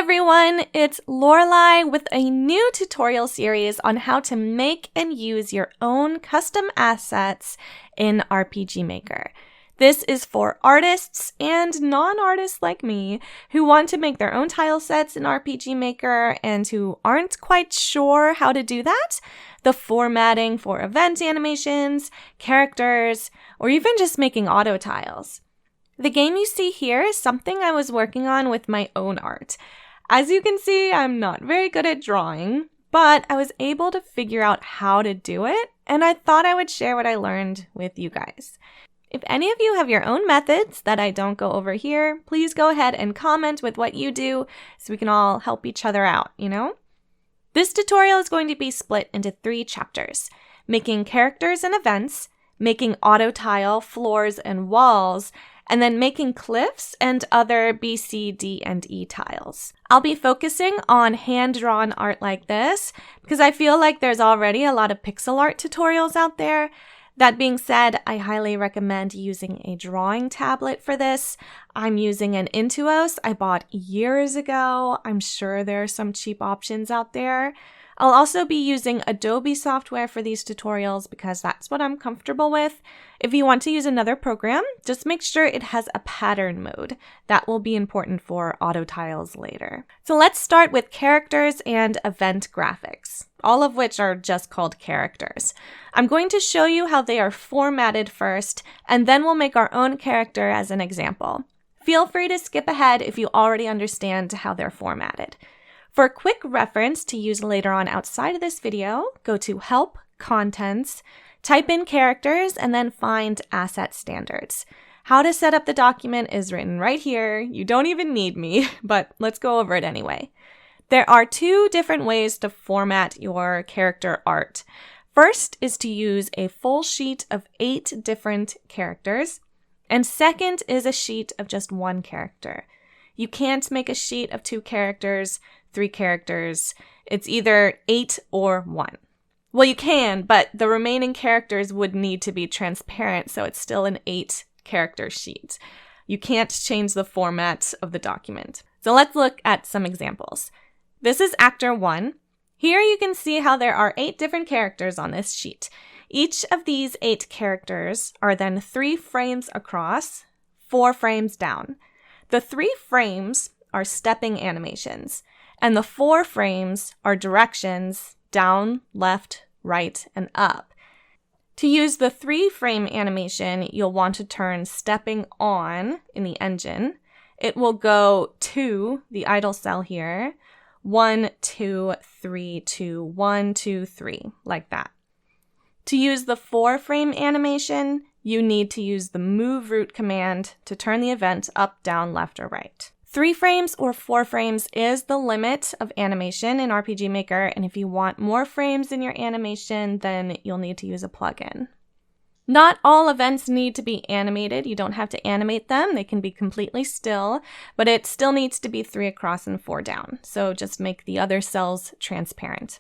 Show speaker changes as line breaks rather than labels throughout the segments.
everyone, it's Lorelei with a new tutorial series on how to make and use your own custom assets in RPG Maker. This is for artists and non-artists like me who want to make their own tile sets in RPG Maker and who aren't quite sure how to do that, the formatting for event animations, characters, or even just making auto tiles. The game you see here is something I was working on with my own art. As you can see, I'm not very good at drawing, but I was able to figure out how to do it, and I thought I would share what I learned with you guys. If any of you have your own methods that I don't go over here, please go ahead and comment with what you do so we can all help each other out, This tutorial is going to be split into 3 chapters: making characters and events, making auto tile, floors, and walls, and then making cliffs and other B, C, D, and E tiles. I'll be focusing on hand-drawn art like this because I feel like there's already a lot of pixel art tutorials out there. That being said, I highly recommend using a drawing tablet for this. I'm using an Intuos I bought years ago. I'm sure there are some cheap options out there. I'll also be using Adobe software for these tutorials because that's what I'm comfortable with. If you want to use another program, just make sure it has a pattern mode. That will be important for auto tiles later. So let's start with characters and event graphics, all of which are just called characters. I'm going to show you how they are formatted first, and then we'll make our own character as an example. Feel free to skip ahead if you already understand how they're formatted. For a quick reference to use later on outside of this video, go to Help, Contents, type in Characters, and then find Asset Standards. How to set up the document is written right here. You don't even need me, but let's go over it anyway. There are 2 different ways to format your character art. First is to use a full sheet of 8 different characters, and second is a sheet of just 1 character. You can't make a sheet of 2 characters, 3 characters. It's either 8 or 1. Well, you can, but the remaining characters would need to be transparent, so it's still an 8-character sheet. You can't change the format of the document. So let's look at some examples. This is Actor 1. Here you can see how there are 8 different characters on this sheet. Each of these 8 characters are then 3 frames across, 4 frames down. The 3 frames are stepping animations, and the 4 frames are directions down, left, right, and up. To use the 3-frame animation, you'll want to turn stepping on in the engine. It will go to the idle cell here, 1, 2, 3, 2, 1, 2, 3, like that. To use the 4-frame animation, you need to use the move root command to turn the event up, down, left, or right. 3 frames or 4 frames is the limit of animation in RPG Maker, and if you want more frames in your animation, then you'll need to use a plugin. Not all events need to be animated. You don't have to animate them. They can be completely still, but it still needs to be 3 across and 4 down, so just make the other cells transparent.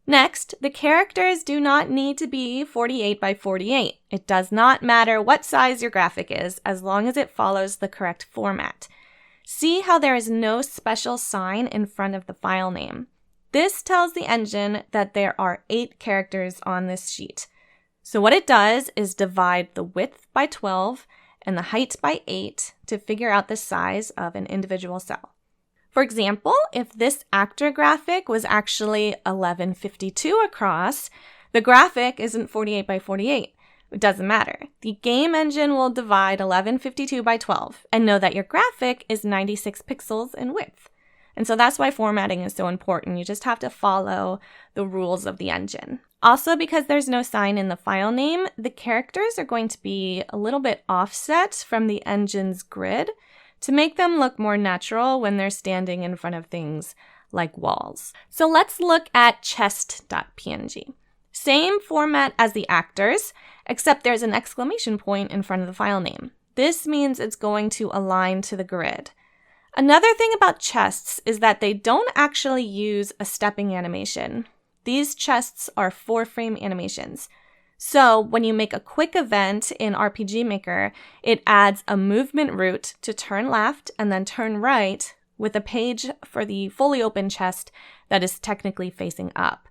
Next, the characters do not need to be 48 by 48. It does not matter what size your graphic is, as long as it follows the correct format. See how there is no special sign in front of the file name. This tells the engine that there are 8 characters on this sheet. So what it does is divide the width by 12 and the height by 8 to figure out the size of an individual cell. For example, if this actor graphic was actually 1152 across, the graphic isn't 48 by 48. It doesn't matter. The game engine will divide 1152 by 12 and know that your graphic is 96 pixels in width. And so that's why formatting is so important. You just have to follow the rules of the engine. Also, because there's no sign in the file name, the characters are going to be a little bit offset from the engine's grid to make them look more natural when they're standing in front of things like walls. So let's look at chest.png. Same format as the actors, except there's an exclamation point in front of the file name. This means it's going to align to the grid. Another thing about chests is that they don't actually use a stepping animation. These chests are 4-frame animations. So when you make a quick event in RPG Maker, it adds a movement root to turn left and then turn right with a page for the fully open chest that is technically facing up.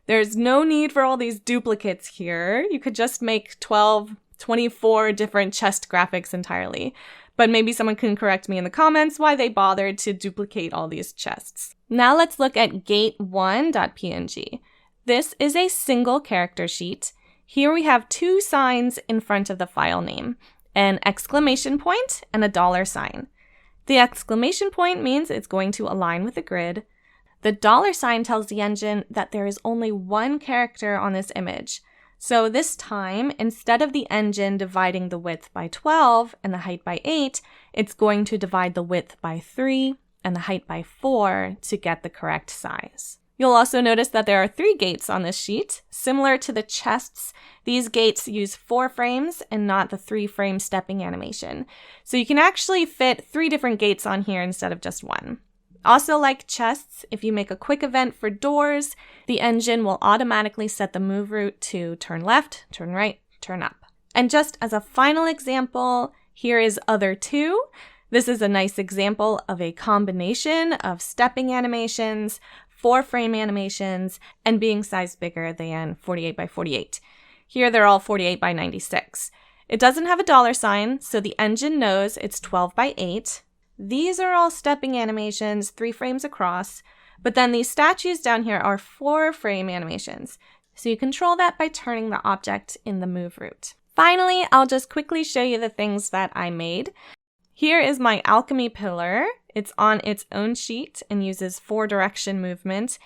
There's no need for all these duplicates here. You could just make 12, 24 different chest graphics entirely. But maybe someone can correct me in the comments why they bothered to duplicate all these chests. Now let's look at gate1.png. This is a single character sheet. Here we have two signs in front of the file name, an exclamation point and a $sign. The exclamation point means it's going to align with the grid. The $sign tells the engine that there is only one character on this image. So this time, instead of the engine dividing the width by 12 and the height by 8, it's going to divide the width by 3 and the height by 4 to get the correct size. You'll also notice that there are 3 gates on this sheet. Similar to the chests, these gates use 4 frames and not the 3-frame stepping animation. So you can actually fit 3 different gates on here instead of just 1. Also, like chests, if you make a quick event for doors, the engine will automatically set the move route to turn left, turn right, turn up. And just as a final example, here is other 2. This is a nice example of a combination of stepping animations, 4-frame animations, and being sized bigger than 48 by 48. Here they're all 48 by 96. It doesn't have a $sign, so the engine knows it's 12 by 8. These are all stepping animations, 3 frames across, but then these statues down here are 4-frame animations. So you control that by turning the object in the move route. Finally, I'll just quickly show you the things that I made. Here is my alchemy pillar. It's on its own sheet and uses 4-direction movement.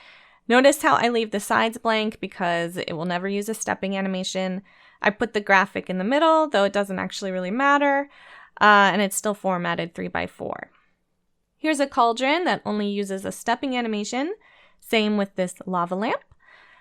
Notice how I leave the sides blank because it will never use a stepping animation. I put the graphic in the middle, though it doesn't actually really matter. And it's still formatted 3 by 4. Here's a cauldron that only uses a stepping animation. Same with this lava lamp.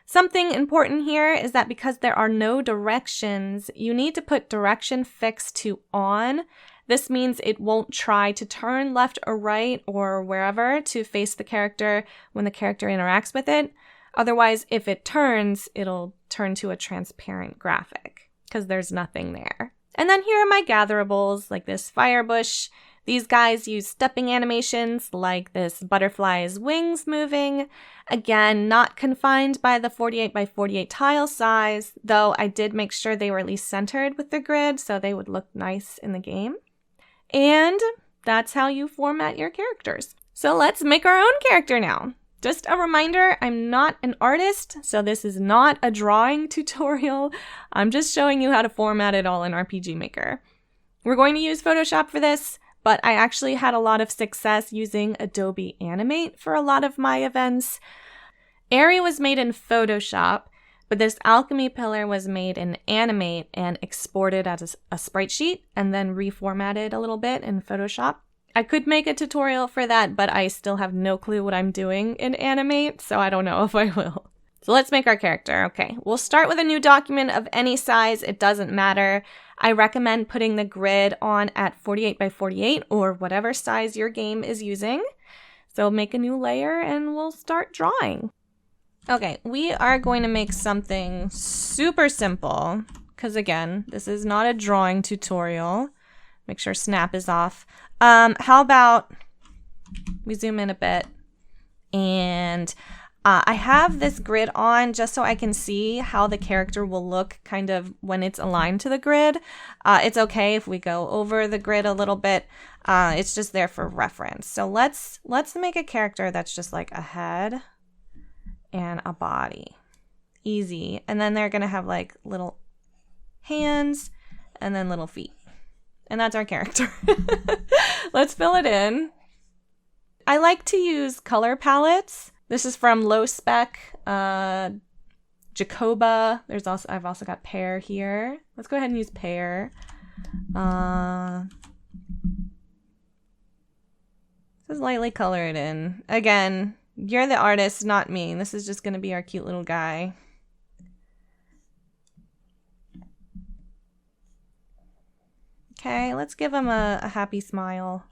Something important here is that because there are no directions, you need to put direction fixed to on. This means it won't try to turn left or right or wherever to face the character when the character interacts with it. Otherwise, if it turns, it'll turn to a transparent graphic because there's nothing there. And then here are my gatherables, like this fire bush. These guys use stepping animations, like this butterfly's wings moving. Again, not confined by the 48 by 48 tile size, though I did make sure they were at least centered with the grid so they would look nice in the game. And that's how you format your characters. So let's make our own character now. Just a reminder, I'm not an artist, so this is not a drawing tutorial. I'm just showing you how to format it all in RPG Maker. We're going to use Photoshop for this, but I actually had a lot of success using Adobe Animate for a lot of my events. Airy was made in Photoshop, but this alchemy pillar was made in Animate and exported as a sprite sheet and then reformatted a little bit in Photoshop. I could make a tutorial for that, but I still have no clue what I'm doing in Animate, so I don't know if I will. So let's make our character. Okay, we'll start with a new document of any size. It doesn't matter. I recommend putting the grid on at 48 by 48 or whatever size your game is using. So make a new layer and we'll start drawing. Okay, we are going to make something super simple because again, this is not a drawing tutorial. Make sure snap is off. How about we zoom in a bit and I have this grid on just so I can see how the character will look kind of when it's aligned to the grid. It's okay if we go over the grid a little bit. It's just there for reference. So let's make a character that's just like a head and a body. Easy. And then they're going to have like little hands and then little feet. And that's our character. Let's fill it in. I like to use color palettes. This is from Low Spec, Jacoba. I've also got Pear here. Let's go ahead and use Pear. This is lightly colored in. Again, you're the artist, not me. This is just going to be our cute little guy. Okay, let's give him a happy smile.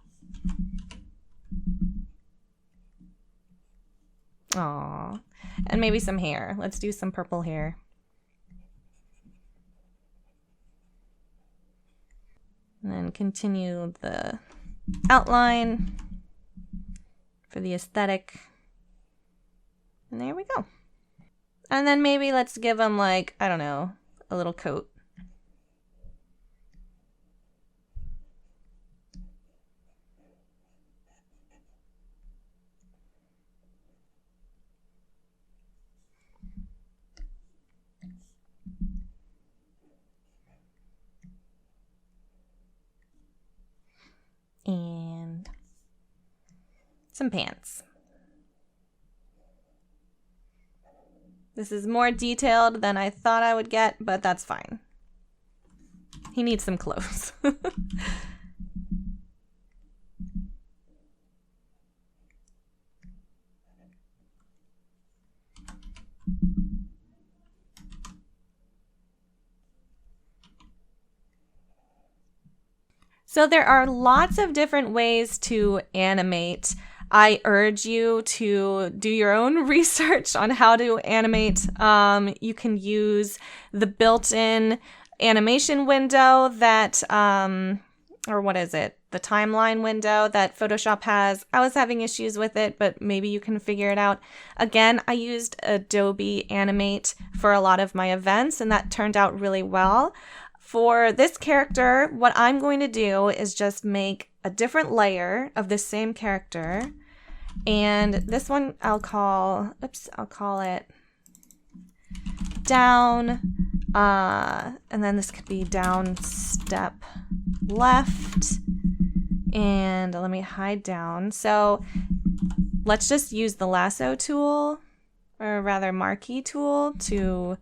Aww. And maybe some hair. Let's do some purple hair. And then continue the outline. for the aesthetic. And there we go. And then maybe let's give him like, I don't know, a little coat. And some pants. This is more detailed than I thought I would get, but that's fine. He needs some clothes. So there are lots of different ways to animate. I urge you to do your own research on how to animate. You can use the built-in animation window that, or what is it? The timeline window that Photoshop has. I was having issues with it, but maybe you can figure it out. Again, I used Adobe Animate for a lot of my events, and that turned out really well. For this character, what I'm going to do is just make a different layer of the same character. And this one I'll call it down. And then this could be down step left. And let me hide down. So let's just use the lasso tool, or rather marquee tool, to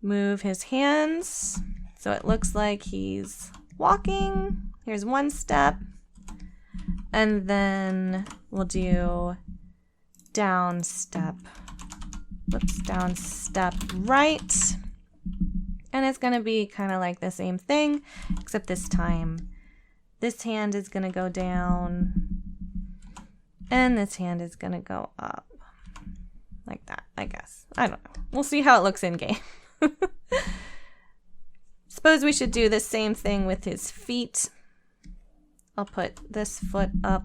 move his hands. So it looks like he's walking. Here's one step. And then we'll do down step right. And it's gonna be kind of like the same thing, except this time this hand is gonna go down and this hand is gonna go up. Like that, I guess. I don't know. We'll see how it looks in game. Suppose we should do the same thing with his feet. I'll put this foot up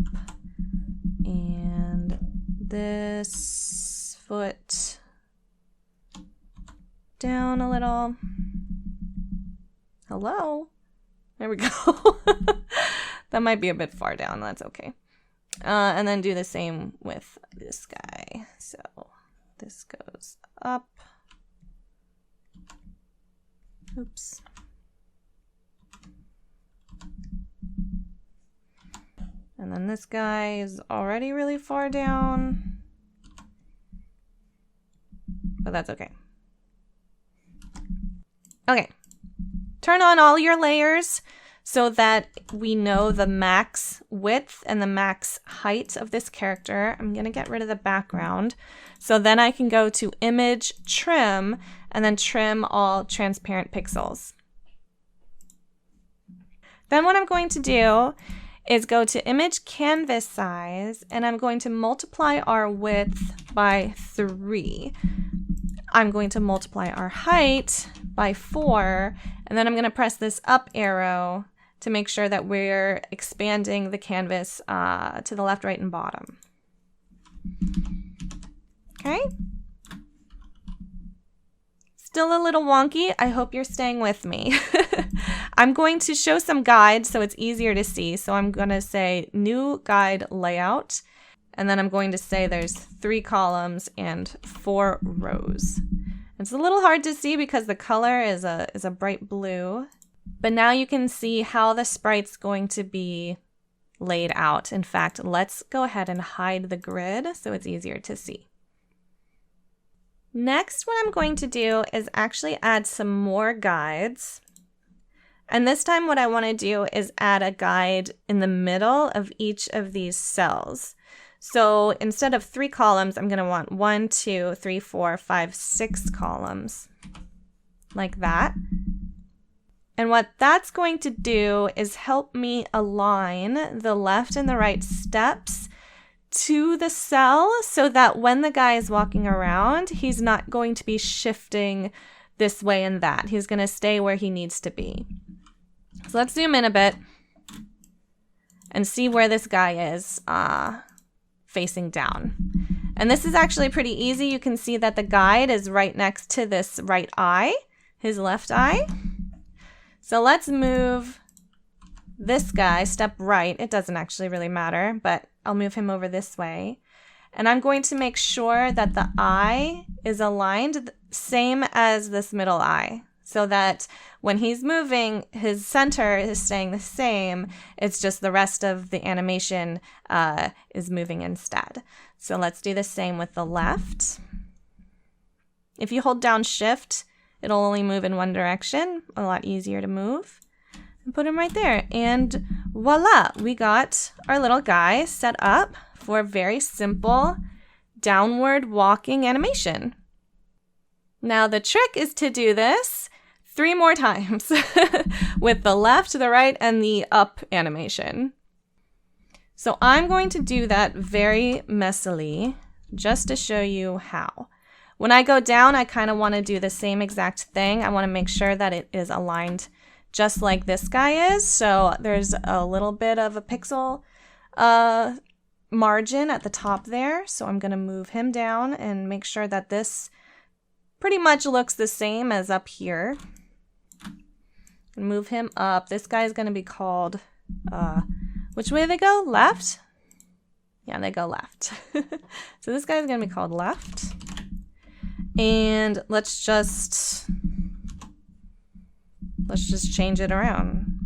and this foot down a little. Hello? There we go. That might be a bit far down. That's okay. And then do the same with this guy. So this goes up. Oops. And then this guy is already really far down, but that's okay. Okay, turn on all your layers so that we know the max width and the max height of this character. I'm gonna get rid of the background. So then I can go to Image, Trim, and then trim all transparent pixels. Then what I'm going to do is go to Image Canvas Size, and I'm going to multiply our width by 3. I'm going to multiply our height by 4, and then I'm going to press this up arrow to make sure that we're expanding the canvas to the left, right, and bottom. Okay. Still a little wonky. I hope you're staying with me. I'm going to show some guides so it's easier to see. So I'm going to say New Guide Layout. And then I'm going to say there's 3 columns and 4 rows. It's a little hard to see because the color is a bright blue. But now you can see how the sprite's going to be laid out. In fact, let's go ahead and hide the grid so it's easier to see. Next, what I'm going to do is actually add some more guides. And this time what I want to do is add a guide in the middle of each of these cells. So instead of 3 columns, I'm going to want 1, 2, 3, 4, 5, 6 columns, like that. And what that's going to do is help me align the left and the right steps to the cell so that when the guy is walking around, he's not going to be shifting this way and that. He's going to stay where he needs to be. So let's zoom in a bit and see where this guy is facing down. And this is actually pretty easy. You can see that the guide is right next to this right eye, his left eye. So let's move this guy, step right. It doesn't actually really matter, but I'll move him over this way. And I'm going to make sure that the eye is aligned same as this middle eye, so that when he's moving, his center is staying the same. It's just the rest of the animation is moving instead. So let's do the same with the left. If you hold down Shift, it'll only move in one direction, a lot easier to move. And put him right there. And voila, we got our little guy set up for a very simple downward walking animation. Now the trick is to do this 3 more times with the left, the right, and the up animation. So I'm going to do that very messily just to show you how. When I go down, I kind of want to do the same exact thing. I want to make sure that it is aligned just like this guy is. So there's a little bit of a pixel margin at the top there. So I'm going to move him down and make sure that this pretty much looks the same as up here. Move him up. This guy is going to be called, which way they go? Left? Yeah, they go left. So this guy is going to be called left. And let's just change it around.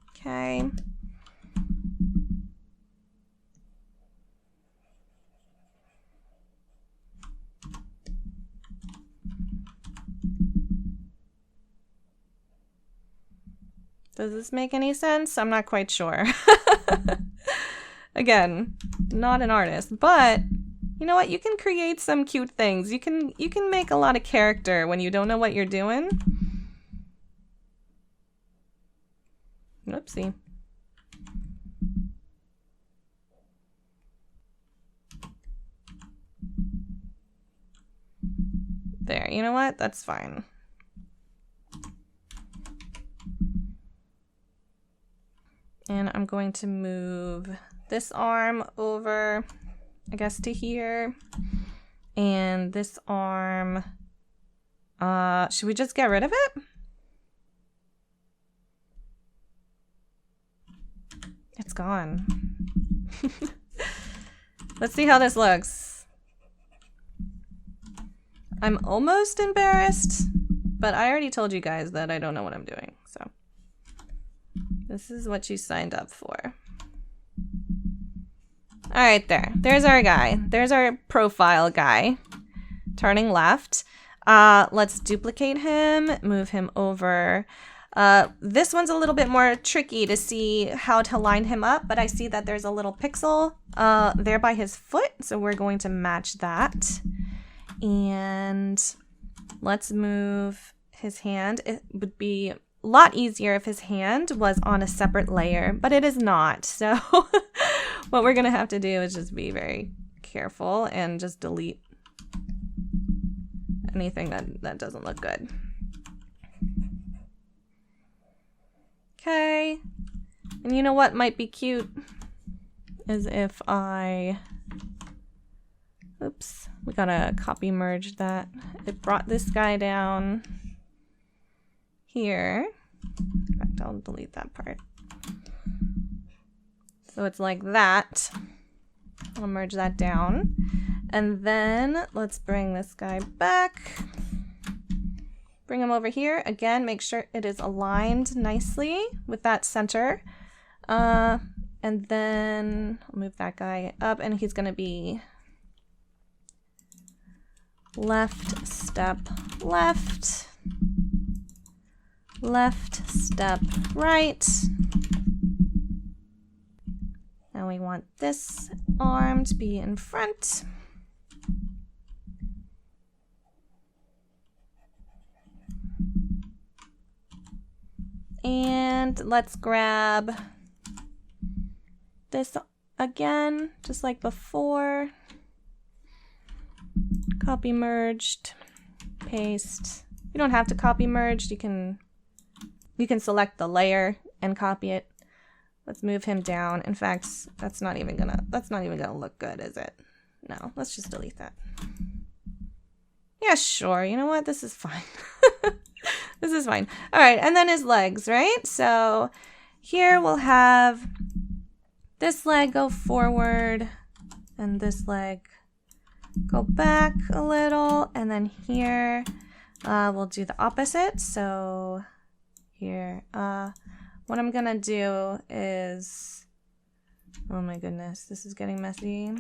Okay. Does this make any sense? I'm not quite sure. Again, not an artist, but you know what? You can create some cute things. You can make a lot of character when you don't know what you're doing. Oopsie. There, you know what? That's fine. And I'm going to move this arm over, I guess, to here. And this arm, should we just get rid of it? It's gone. Let's see how this looks. I'm almost embarrassed, but I already told you guys that I don't know what I'm doing, so. This is what you signed up for. All right, there. There's our guy. There's our profile guy. Turning left. Let's duplicate him, move him over. This one's a little bit more tricky to see how to line him up, but I see that there's a little pixel there by his foot, so we're going to match that. And let's move his hand. It would be a lot easier if his hand was on a separate layer, but it is not. So what we're gonna have to do is just be very careful and just delete anything that doesn't look good. Okay, and you know what might be cute is if I, oops, we gotta copy merge that. It brought this guy down here. In fact, I'll delete that part. So it's like that. I'll merge that down. And then let's bring this guy back. Bring him over here. Again, make sure it is aligned nicely with that center. And then I'll move that guy up, and he's gonna be left, step, left, left, step, right. Now we want this arm to be in front. And let's grab this again, just like before. Copy merged, paste. You don't have to copy merge. You can select the layer and copy it. Let's move him down. In fact, that's not even gonna look good, is it? No, let's just delete that. Yeah, sure. You know what? This is fine. This is fine. All right, and then his legs, right? So here we'll have this leg go forward and this leg go back a little, and then here we'll do the opposite. So here, what I'm gonna do is, oh my goodness, this is getting messy.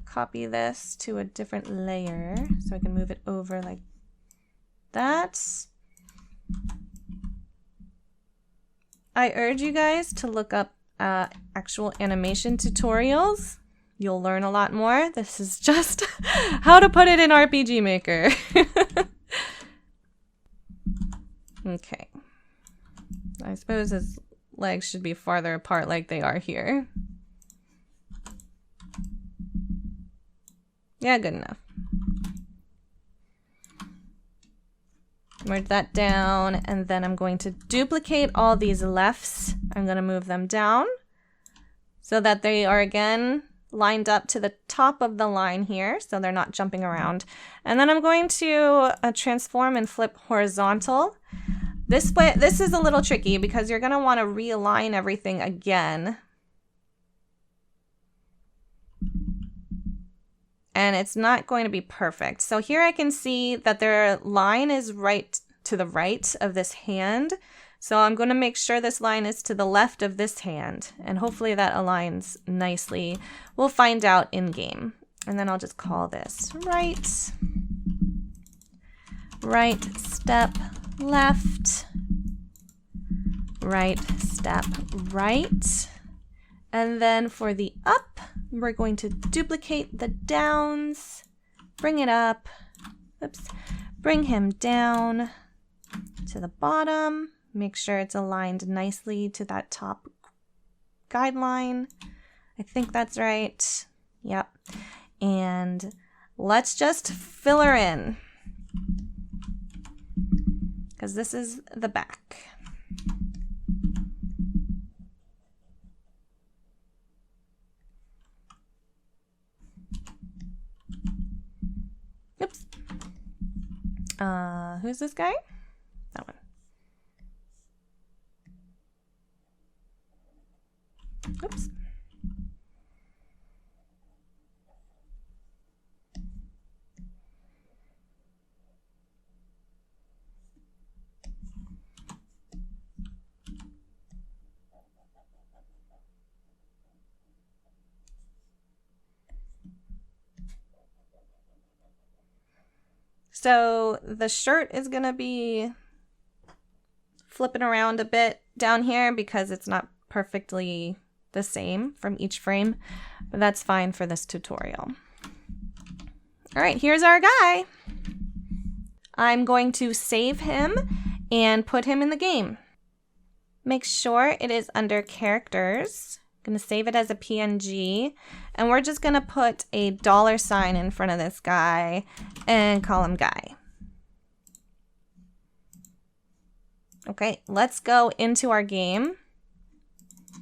Copy this to a different layer so I can move it over like that. I urge you guys to look up actual animation tutorials. You'll learn a lot more. This is just how to put it in RPG Maker. Okay. I suppose his legs should be farther apart like they are here. Yeah, good enough. Merge that down, and then I'm going to duplicate all these lefts. I'm going to move them down so that they are again lined up to the top of the line here, so they're not jumping around. And then I'm going to transform and flip horizontal. This is a little tricky because you're going to want to realign everything again. And it's not going to be perfect. So here I can see that their line is right to the right of this hand. So I'm going to make sure this line is to the left of this hand. And hopefully that aligns nicely. We'll find out in game. And then I'll just call this right step left, right step right. And then for the up, we're going to duplicate the downs, bring it up, oops, bring him down to the bottom, make sure it's aligned nicely to that top guideline. I think that's right. Yep. And let's just fill her in, because this is the back. Oops. Who's this guy? That one. Oops. So the shirt is going to be flipping around a bit down here because it's not perfectly the same from each frame, but that's fine for this tutorial. All right, here's our guy. I'm going to save him and put him in the game. Make sure it is under characters. I'm going to save it as a PNG, and we're just going to put a $sign in front of this guy and call him Guy. Okay, let's go into our game.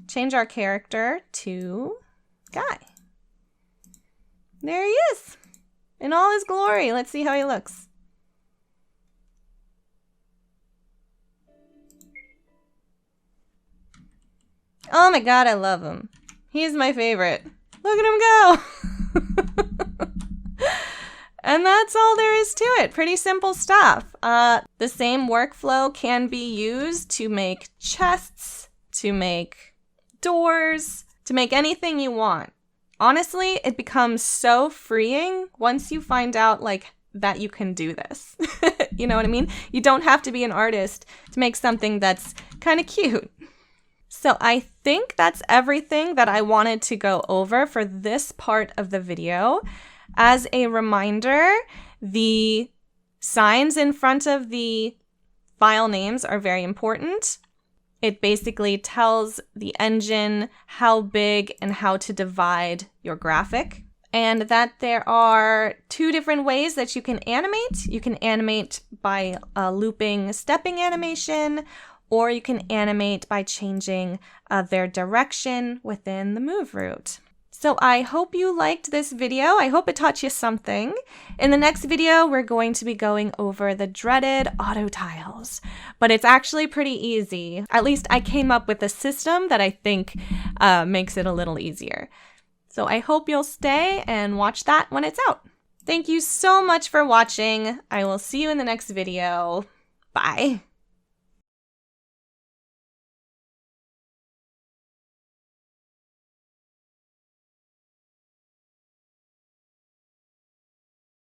Change our character to Guy. There he is in all his glory. Let's see how he looks. Oh my god, I love him. He's my favorite. Look at him go. And that's all there is to it. Pretty simple stuff. The same workflow can be used to make chests, to make doors, to make anything you want. Honestly, it becomes so freeing once you find out like that you can do this. You know what I mean? You don't have to be an artist to make something that's kind of cute. So I think that's everything that I wanted to go over for this part of the video. As a reminder, the signs in front of the file names are very important. It basically tells the engine how big and how to divide your graphic and that there are 2 different ways that you can animate. You can animate by a looping stepping animation, or you can animate by changing their direction within the move route. So I hope you liked this video. I hope it taught you something. In the next video, we're going to be going over the dreaded auto tiles, but it's actually pretty easy. At least I came up with a system that I think makes it a little easier. So I hope you'll stay and watch that when it's out. Thank you so much for watching. I will see you in the next video. Bye.